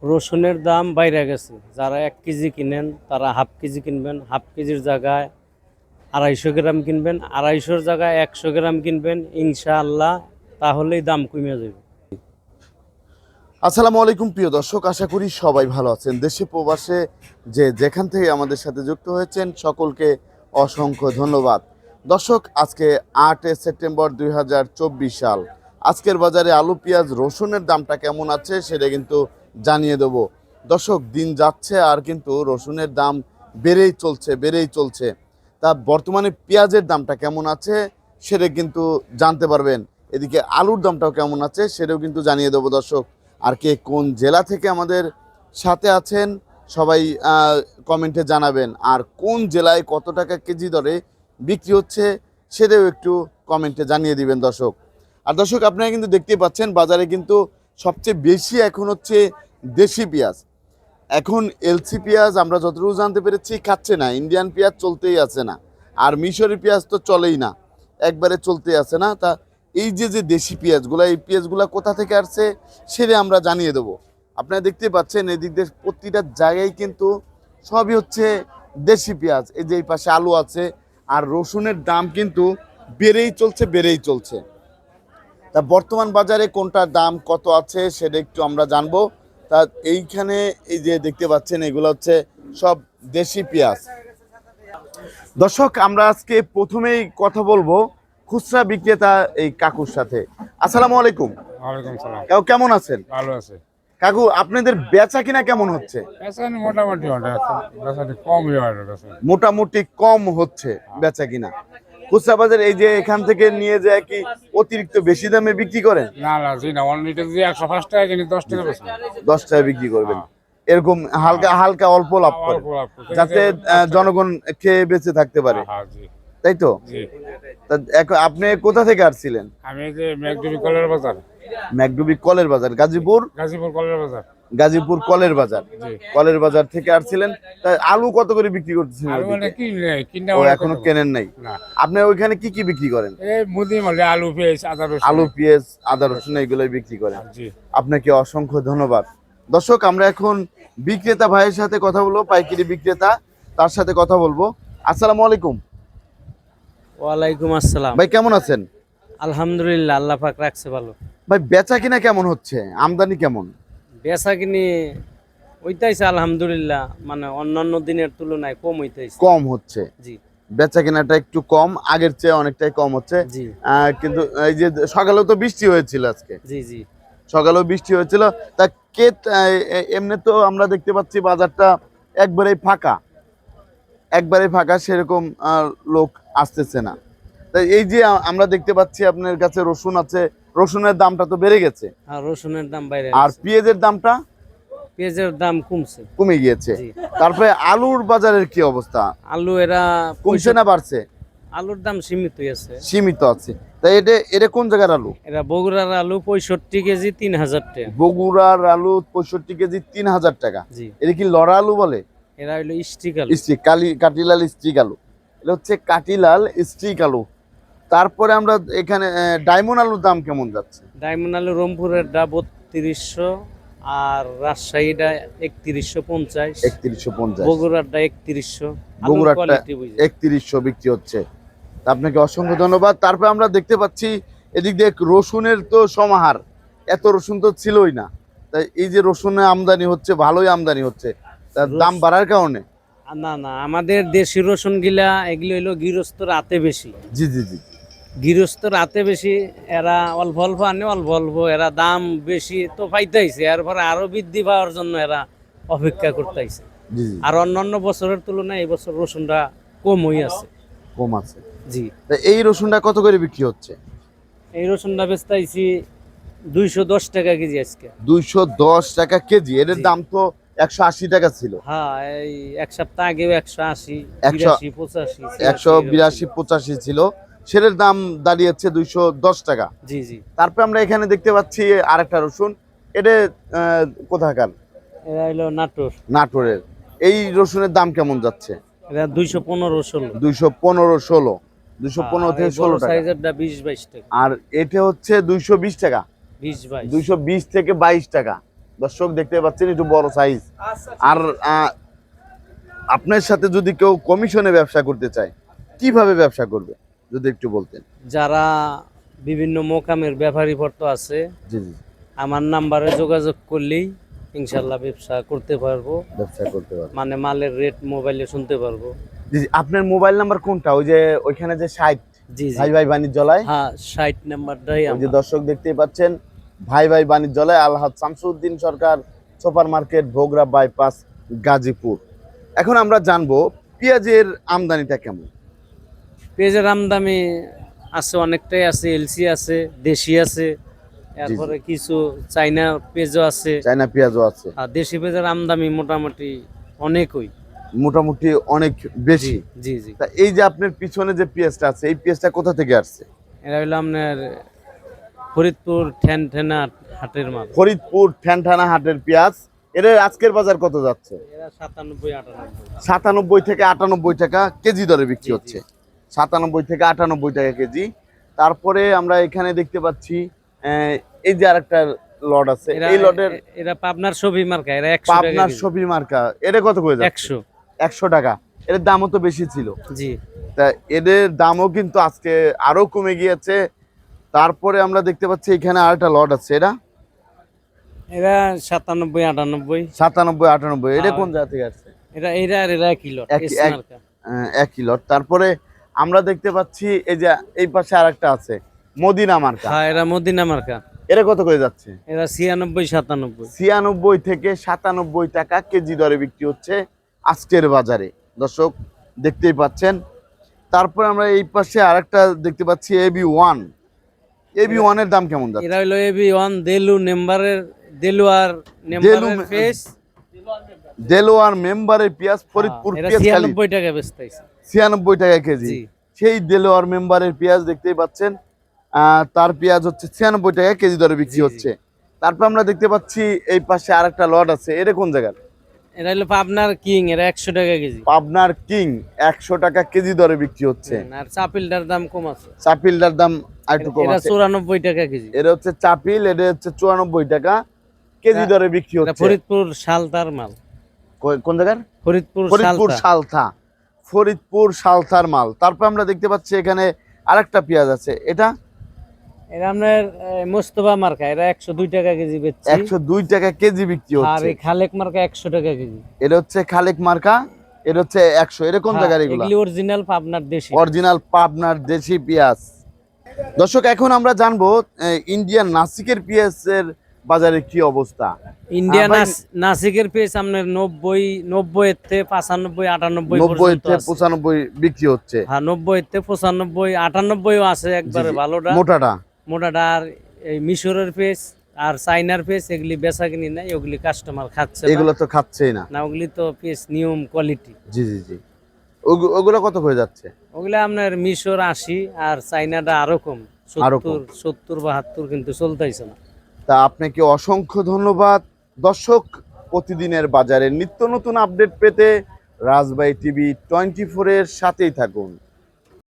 রসুনের দাম বাইরে গেছে। যারা 1 কেজি কিনেন তারা হাফ কেজি কিনবেন, হাফ কেজির জায়গায় 250 গ্রাম কিনবেন, 250-র জায়গায় 100 গ্রাম কিনবেন ইনশাআল্লাহ, তাহলেই দাম কমে যাবে। আসসালামু আলাইকুম প্রিয় দর্শক, আশা করি সবাই ভালো আছেন। দেশে প্রবাসে যে যেখান থেকে আমাদের সাথে যুক্ত হয়েছেন সকলকে অসংখ্য ধন্যবাদ। দর্শক, আজকে 8 সেপ্টেম্বর 2024 সাল। আজকের বাজারে আলু পেঁয়াজ রসুনের দামটা কেমন আছে সেটা কিন্তু জানিয়ে দেব। দর্শক, দিন যাচ্ছে আর কিন্তু রসুনের দাম বেড়েই চলছে। তা বর্তমানে পেঁয়াজের দামটা কেমন আছে সেটা কিন্তু জানতে পারবেন। এদিকে আলুর দামটাও কেমন আছে সেটাও কিন্তু জানিয়ে দেবো দর্শক। আর কে কোন জেলা থেকে আমাদের সাথে আছেন সবাই কমেন্টে জানাবেন। আর কোন জেলায় কত টাকা কেজি দরে বিক্রি হচ্ছে সেটাও একটু কমেন্টে জানিয়ে দিবেন দর্শক। আর দর্শক, আপনারা কিন্তু দেখতে পাচ্ছেন বাজারে কিন্তু সবচেয়ে বেশি এখন হচ্ছে দেশি পেঁয়াজ। এখন এলসি পেঁয়াজ আমরা যতটুকু জানতে পেরেছি খাচ্ছে না, ইন্ডিয়ান পেঁয়াজ চলতেই আছে না, আর মিশরি পেঁয়াজ তো চলেই না, একবারে চলতেই আছে না। তা এই যে যে দেশি পেঁয়াজগুলো, এই পেঁয়াজগুলো কোথা থেকে আসছে সেটা আমরা জানিয়ে দেবো। আপনারা দেখতে পাচ্ছেন এদিক দিয়ে প্রতিটা জায়গায় কিন্তু সবই হচ্ছে দেশি পেঁয়াজ। এই যে এই পাশে আলু আছে, আর রসুনের দাম কিন্তু বেড়েই চলছে। তা বর্তমান বাজারে কোনটার দাম কত আছে সেটা একটু আমরা জানবো। তা এইখানে এই যে দেখতে পাচ্ছেন এগুলো হচ্ছে সব দেশি পেঁয়াজ। দর্শক, আমরা আজকে প্রথমেই কথা বলবো খুচরা বিক্রেতা এই কাকুর সাথে। আসসালামু আলাইকুম। ওয়ালাইকুম সালাম। কাকু কেমন আছেন? ভালো আছে। কাকু, আপনাদের বেচা কিনা কেমন হচ্ছে? বেচানি মোটামুটি বেচানি কমই হয় বেচানি। মোটামুটি কম হচ্ছে বেচা কিনা। খুচরা বাজারে এই যে এখান থেকে নিয়ে যায় কি অতিরিক্ত বেশি দামে বিক্রি করেন? না না, জি না, অনলিটা যদি 105 টাকা কিনি 10 টাকা বেচি। 10 টাকা বিক্রি করবেন, এরকম হালকা হালকা অল্প লাভ করেন অল্প লাভ করি। যাতে জনগণ খেয়ে বেঁচে থাকতে পারে, হ্যাঁ, জি তাই তো? জি। তা আপনি কোথা থেকে আসছিলেন? আমি এই যে মেঘডুবি কলের বাজার। ম্যাকডুবি কলের বাজার, গাজীপুর গাজীপুর কলের বাজার। গাজীপুর কলের বাজার, জি। কলের বাজার থেকে আসছিলেন। তা আলু কত করে বিক্রি করতেছেন আলু মানে ওইদিকে? কিনা ও এখনো কেনেন নাই? না। আপনি ওইখানে কি কি বিক্রি করেন? এই মুদি মালে আলু পেঁয়াজ আদা রসুন। আলু পেঁয়াজ আদা রসুন এগুলোই বিক্রি করেন। জি। আপনাকে অসংখ্য ধন্যবাদ। দর্শক, আমরা এখন বিক্রেতা ভাইয়ের সাথে কথা বলবো, পাইকারি বিক্রেতা, তার সাথে কথা বলবো। আসসালামু আলাইকুম ওয়ালাইকুম আসসালাম। ভাই, কেমন আছেন? আলহামদুলিল্লাহ, আল্লাহ পাক রাখছে ভালো। ভাই, বেচা কিনা কেমন হচ্ছে, আমদানি কেমন? বেচা কিনি হইতাইছে আলহামদুলিল্লাহ, মানে অন্যান্য দিনের তুলনায় কম হইতাইছে। কম হচ্ছে, জি বেচা কেনাটা একটু কম, আগের চেয়ে অনেকটাই কম হচ্ছে। জি কিন্তু এই যে সকালেও তো বৃষ্টি হয়েছিল, আজকে জি জি। সকালেও বৃষ্টি হয়েছিল। তা এমনি তো আমরা দেখতে পাচ্ছি বাজারটা একবারেই ফাঁকা, সেরকম লোক আসতেছে না। তাই এই যে আমরা দেখতে পাচ্ছি আপনার কাছে রসুন আছে, রসুনের দামটা তো বেড়ে গেছে, আর রসুনের দাম বাইরে আর গেছে। পেঁয়াজের দামটা পেঁয়াজের দাম কমছে। কমে গিয়েছে। জি। তারপরে আলুর বাজারের কি অবস্থা? আলু এরা কমছে না বাড়ছে? আলুর দাম সীমিতই আছে। সীমিত আছে। তাই এটা কোন জায়গার আলু? এরা বগুড়ার আলু 65 কেজি 3000 টাকা। বগুড়ার আলু 65 কেজি 3000 টাকা। জি। এটা কি লড়া আলু বলে? এরা হইলো স্টিক আলু। স্টিক কাটিলাল স্টিক আলু, এটা হচ্ছে কাটিলাল স্টিক আলু। তারপরে আমরা এখানে ডায়মন্ড আলুর দাম কেমন যাচ্ছে? ডায়মন্ড আলু রংপুরের ডা 3200, আর রাজশাহীটা 3150, 3150, বগুড়ারটা 3100। বগুড়ারটা 3100 বিক্রি হচ্ছে। তা আপনাকে অসংখ্য ধন্যবাদ। তারপরে আমরা দেখতে পাচ্ছি এদিক দিয়ে রসুনের তো সমাহার, এত রসুন তো ছিলই না। তাই এই যে রসুনের আমদানি হচ্ছে, ভালোই আমদানি হচ্ছে, তার দাম বাড়ার কারণে? না না, আমাদের দেশি রসুন গিলা এগুলো হইলো গৃহস্থ রাতে বেশি। জি জি জি। গৃহস্থ রাতে বেশি, এরা অল্প অল্প আনে, অল্প অল্প, এরা দাম বেশি তো পাইতেছে, এরপরে আরো বৃদ্ধি পাওয়ার জন্য এরা অপেক্ষা করতেছে। জি জি। আর অন্যান্য বছরের তুলনায় এই বছর রসুনটা কম হয়ে আছে। কম আছে। জি। তা এই রসুনটা কত করে বিক্রি হচ্ছে? এই রসুনটা বেচতেছি 210 টাকা কেজি আজকে। 210 টাকা কেজি। এর জি। দাম তো 180 টাকা ছিল। হ্যাঁ, এই এক সপ্তাহ আগেও 180, 100 82, 85, 182 85 ছিল, সেটার দাম দাঁড়িয়েছে 210 টাকা। জি জি। তারপরে আমরা এখানে দেখতে পাচ্ছি আরেকটা রসুন, এটা কোথাকার? এরা হইলো নাটোর। নাটোরের। এই রসুনের দাম কেমন যাচ্ছে? এরা 215-16। 215-16, 215 থেকে 16 টাকা। সাইজেরটা 20-22 টাকা। আর এটা হচ্ছে 220 টাকা, 20-22। 220 থেকে 22 টাকা। দর্শক দেখতে পাচ্ছেন একটু বড় সাইজ। আর আপনার সাথে যদি কেউ কমিশনে ব্যবসা করতে চায় কিভাবে ব্যবসা করবে যদি একটু বলতেন। যারা বিভিন্ন মোকামের ব্যাপারী পর্ত আছে, জি জি, আমার নাম্বারে যোগাযোগ করলেই ইনশাল্লাহ ব্যবসা করতে পারবো। ব্যবসা করতে পারবে। মানে মালের রেট মোবাইলে শুনতে পারবো। জি জি, আপনার মোবাইল নাম্বার কোনটা? ওই যে ওইখানে যে 60 জি জি, ভাই ভাই বাণিজ্যালয়, হ্যাঁ 60 নাম্বারটাই ওই যে আমার। দর্শক দেখতেই পাচ্ছেন ভাই ভাই বাণিজ্যালয়, Alhaj Shamsuddin Sarkar super market, Bhogra bypass, Gazipur. এখন আমরা জানবো পেঁয়াজের আমদানিটা কেমন। পেঁয়াজের আমদানি আছে, অনেকটাই আছে। এলসি আছে, দেশি আছে, এরপরে কিছু চাইনা পেঁয়াজও আছে। চায়না পেঁয়াজও আছে, আর দেশি পেঁয়াজের আমদানি মোটামুটি অনেকই। মোটামুটি অনেক বেশি। জি জি, তা এই যে আপনার পিছনে যে পেঁয়াজটা আছে, এই পেঁয়াজটা কোথা থেকে আসছে? এটা হলো আপনার ফরিদপুর ঠেনা হাটের মাল। ফরিদপুর ঠ্যানঠানা হাটের পেঁয়াজ। এর আজকের বাজার কত যাচ্ছে? এরা 97-98। 97 থেকে 98 টাকা কেজি দরে বিক্রি জি, জি। হচ্ছে। 97 থেকে 98 টাকা কেজি। তারপরে আমরা এখানে দেখতে পাচ্ছি এই যে আরেকটা লট আছে, এই লটের এরা পাবনার ছবি মার্কা, এরা 100 টাকা পাবনার কেজি। ছবি মার্কা। এটা কত করে যাচ্ছে? 100। 100 টাকা। এর দামও তো বেশি ছিল। জি, তা এদের দামও কিন্তু আজকে আরো কমে গিয়েছে। তারপরে আমরা দেখতে পাচ্ছি এখানে আরেকটা লট আছে, এটা এরা 97-98। 97-98। এটা কোন জায়গা থেকে আসছে? এরা কিলো একই লট। তারপরে আমরা দেখতে পাচ্ছি এই যে এই পাশে আরেকটা আছে মদিনা মার্কা। হ্যাঁ, এরা মদিনা মার্কা। এটা কত করে যাচ্ছে? এরা 96-97। 96 থেকে 97 টাকা কেজি দরে বিক্রি হচ্ছে আজকের বাজারে। দর্শক দেখতেই পাচ্ছেন। তারপর আমরা এই পাশে আরেকটা দেখতে পাচ্ছি AB1। AB1 এর দাম কেমন যাচ্ছে? এরা হলো AB1 দেলুয়ার নেম্বারের ফেস। দেলোয়ার মেম্বারের পেঁয়াজ, ফরিদপুর এরা পেঁয়াজ খালি 96 টাকা বেচতেছে। 96 টাকা কেজি। জি, সেই দেলোয়ার মেম্বারের পেঁয়াজ দেখতেই পাচ্ছেন। তার পেঁয়াজ হচ্ছে 96 টাকা কেজি দরে বিক্রি জি, জি। হচ্ছে। তারপর আমরা দেখতে পাচ্ছি এই পাশে আরেকটা লট আছে, এটা কোন জায়গার? এরা হলো পাবনার কিং, এরা 100 টাকা কেজি। পাবনার কিং 100 টাকা কেজি দরে বিক্রি হচ্ছে। আর চাপিলটার দাম কম আছে, চাপিলটার দাম একটু কম এরা আছে। 94 টাকা কেজি। এটা হচ্ছে চাপিল, এটা হচ্ছে 94 টাকা কেজি দরে বিক্রি এটা হচ্ছে। ফরিদপুর সালতার মাল। কোন জায়গার? ফরিদপুর ফরিদপুর সালতা। সালথা। ফরিদপুর সালথার মাল। তারপর আমরা দেখতে পাচ্ছি এখানে আরেকটা পেঁয়াজ আছে, এটা এরা আপনার মোস্তফা মার্কা, এরা 102 টাকা কেজি বেচছে। 102 টাকা কেজি বিক্রি আর হচ্ছে। এই খালেক মার্কা 100 টাকা কেজি। এটা হচ্ছে খালেক মার্কা, এটা হচ্ছে 100। এটা কোন জায়গার এগুলা? এগুলি অরিজিনাল পাবনার দেশি। অরিজিনাল পাবনার দেশি পেঁয়াজ। দর্শক এখন আমরা জানবো ইন্ডিয়ান নাসিকের পেঁয়াজের বাজারে কি অবস্থা। ইন্ডিয়ান ভাই, নাসিকের পেজ আপনার 90 এর থেকে 95 98 90 পর্যন্ত থেকে আছে। 95 বিক্রি হচ্ছে। হ্যাঁ, 90 এর থেকে 95 98ও আছে একবারে জি, জি। ভালোটা মোটাটা। মোটাটা। আর এই মিশরের পেজ আর চাইনার পেজ এগুলি বেচা কিনি নাই, ওগুলি কাস্টমার খাচ্ছে এগুলো তো খাচ্ছেই না। না, ওগুলি তো পেজ নিয়ম কোয়ালিটি। জি জি জি। ওগুলো কত হয়ে যাচ্ছে? ওগুলা আপনার মিশর 80 আর চাইনাটা আরো কম, আরো 70-72 কিন্তু চলতেছে না। তা আপনাকে অসংখ্য ধন্যবাদ। দর্শক প্রতিদিনের বাজারের নিত্য নতুন আপডেট পেতে রাজবাই টিভি 24 এর সাথেই থাকুন।